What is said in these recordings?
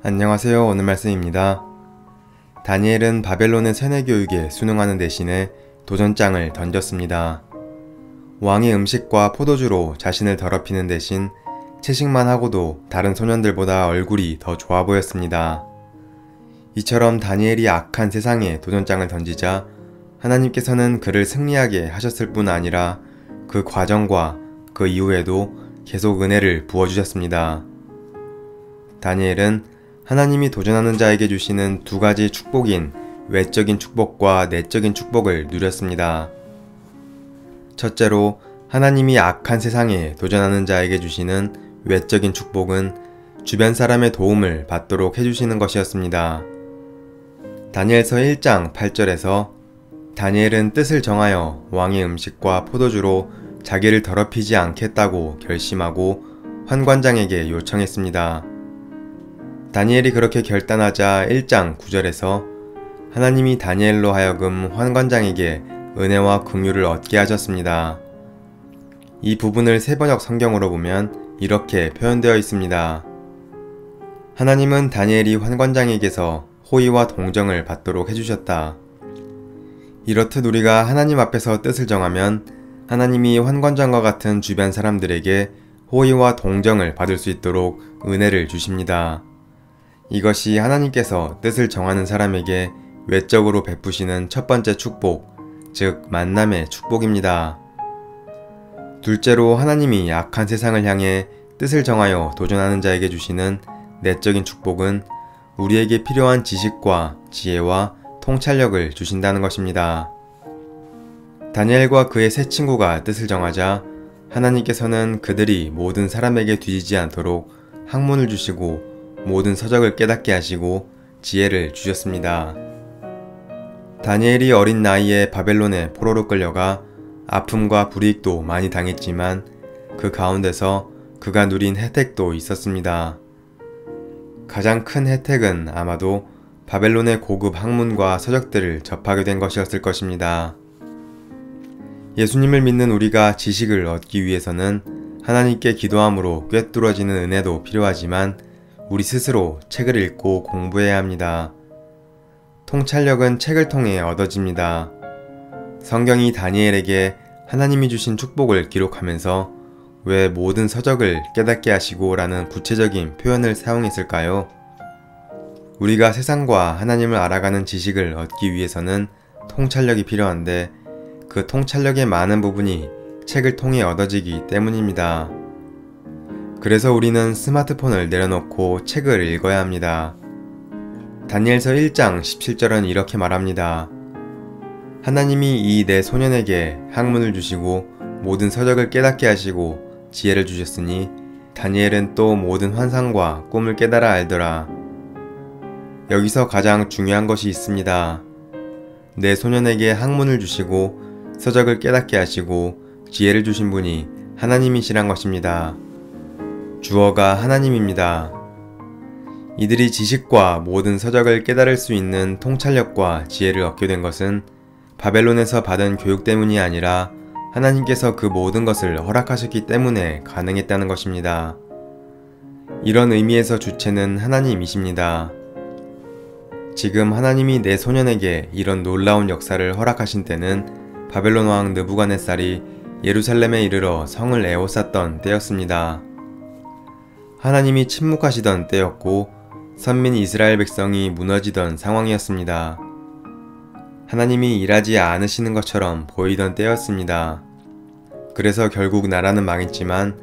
안녕하세요. 오늘 말씀입니다. 다니엘은 바벨론의 세뇌교육에 순응하는 대신에 도전장을 던졌습니다. 왕의 음식과 포도주로 자신을 더럽히는 대신 채식만 하고도 다른 소년들보다 얼굴이 더 좋아 보였습니다. 이처럼 다니엘이 악한 세상에 도전장을 던지자 하나님께서는 그를 승리하게 하셨을 뿐 아니라 그 과정과 그 이후에도 계속 은혜를 부어주셨습니다. 다니엘은 하나님이 도전하는 자에게 주시는 두 가지 축복인 외적인 축복과 내적인 축복을 누렸습니다. 첫째로 하나님이 악한 세상에 도전하는 자에게 주시는 외적인 축복은 주변 사람의 도움을 받도록 해주시는 것이었습니다. 다니엘서 1장 8절에서 다니엘은 뜻을 정하여 왕의 음식과 포도주로 자기를 더럽히지 않겠다고 결심하고 환관장에게 요청했습니다. 다니엘이 그렇게 결단하자 1장 9절에서 하나님이 다니엘로 하여금 환관장에게 은혜와 긍휼을 얻게 하셨습니다. 이 부분을 세번역 성경으로 보면 이렇게 표현되어 있습니다. 하나님은 다니엘이 환관장에게서 호의와 동정을 받도록 해주셨다. 이렇듯 우리가 하나님 앞에서 뜻을 정하면 하나님이 환관장과 같은 주변 사람들에게 호의와 동정을 받을 수 있도록 은혜를 주십니다. 이것이 하나님께서 뜻을 정하는 사람에게 외적으로 베푸시는 첫 번째 축복, 즉 만남의 축복입니다. 둘째로 하나님이 악한 세상을 향해 뜻을 정하여 도전하는 자에게 주시는 내적인 축복은 우리에게 필요한 지식과 지혜와 통찰력을 주신다는 것입니다. 다니엘과 그의 세 친구가 뜻을 정하자 하나님께서는 그들이 모든 사람에게 뒤지지 않도록 학문을 주시고 모든 서적을 깨닫게 하시고 지혜를 주셨습니다. 다니엘이 어린 나이에 바벨론의 포로로 끌려가 아픔과 불이익도 많이 당했지만 그 가운데서 그가 누린 혜택도 있었습니다. 가장 큰 혜택은 아마도 바벨론의 고급 학문과 서적들을 접하게 된 것이었을 것입니다. 예수님을 믿는 우리가 지식을 얻기 위해서는 하나님께 기도함으로 꿰뚫어지는 은혜도 필요하지만 우리 스스로 책을 읽고 공부해야 합니다. 통찰력은 책을 통해 얻어집니다. 성경이 다니엘에게 하나님이 주신 축복을 기록하면서 왜 모든 서적을 깨닫게 하시고 라는 구체적인 표현을 사용했을까요? 우리가 세상과 하나님을 알아가는 지식을 얻기 위해서는 통찰력이 필요한데 그 통찰력의 많은 부분이 책을 통해 얻어지기 때문입니다. 그래서 우리는 스마트폰을 내려놓고 책을 읽어야 합니다. 다니엘서 1장 17절은 이렇게 말합니다. 하나님이 이 내 소년에게 학문을 주시고 모든 서적을 깨닫게 하시고 지혜를 주셨으니 다니엘은 또 모든 환상과 꿈을 깨달아 알더라. 여기서 가장 중요한 것이 있습니다. 내 소년에게 학문을 주시고 서적을 깨닫게 하시고 지혜를 주신 분이 하나님이시란 것입니다. 주어가 하나님입니다. 이들이 지식과 모든 서적을 깨달을 수 있는 통찰력과 지혜를 얻게 된 것은 바벨론에서 받은 교육 때문이 아니라 하나님께서 그 모든 것을 허락하셨기 때문에 가능했다는 것입니다. 이런 의미에서 주체는 하나님이십니다. 지금 하나님이 내 소년에게 이런 놀라운 역사를 허락하신 때는 바벨론 왕 느부갓네살이 예루살렘에 이르러 성을 에워쌌던 때였습니다. 하나님이 침묵하시던 때였고 선민 이스라엘 백성이 무너지던 상황이었습니다. 하나님이 일하지 않으시는 것처럼 보이던 때였습니다. 그래서 결국 나라는 망했지만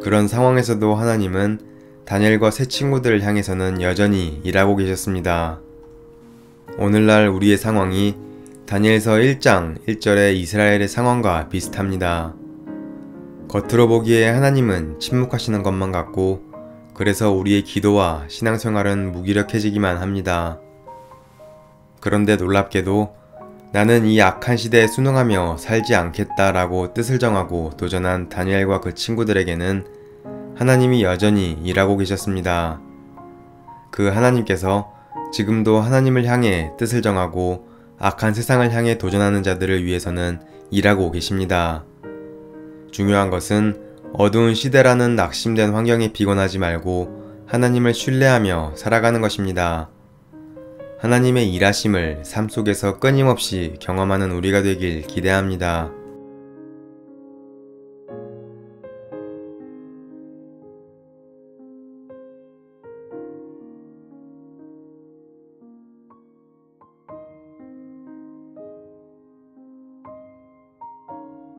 그런 상황에서도 하나님은 다니엘과 세 친구들을 향해서는 여전히 일하고 계셨습니다. 오늘날 우리의 상황이 다니엘서 1장 1절의 이스라엘의 상황과 비슷합니다. 겉으로 보기에 하나님은 침묵하시는 것만 같고 그래서 우리의 기도와 신앙생활은 무기력해지기만 합니다. 그런데 놀랍게도 나는 이 악한 시대에 순응하며 살지 않겠다라고 뜻을 정하고 도전한 다니엘과 그 친구들에게는 하나님이 여전히 일하고 계셨습니다. 그 하나님께서 지금도 하나님을 향해 뜻을 정하고 악한 세상을 향해 도전하는 자들을 위해서는 일하고 계십니다. 중요한 것은 어두운 시대라는 낙심된 환경에 비관하지 말고 하나님을 신뢰하며 살아가는 것입니다. 하나님의 일하심을 삶 속에서 끊임없이 경험하는 우리가 되길 기대합니다.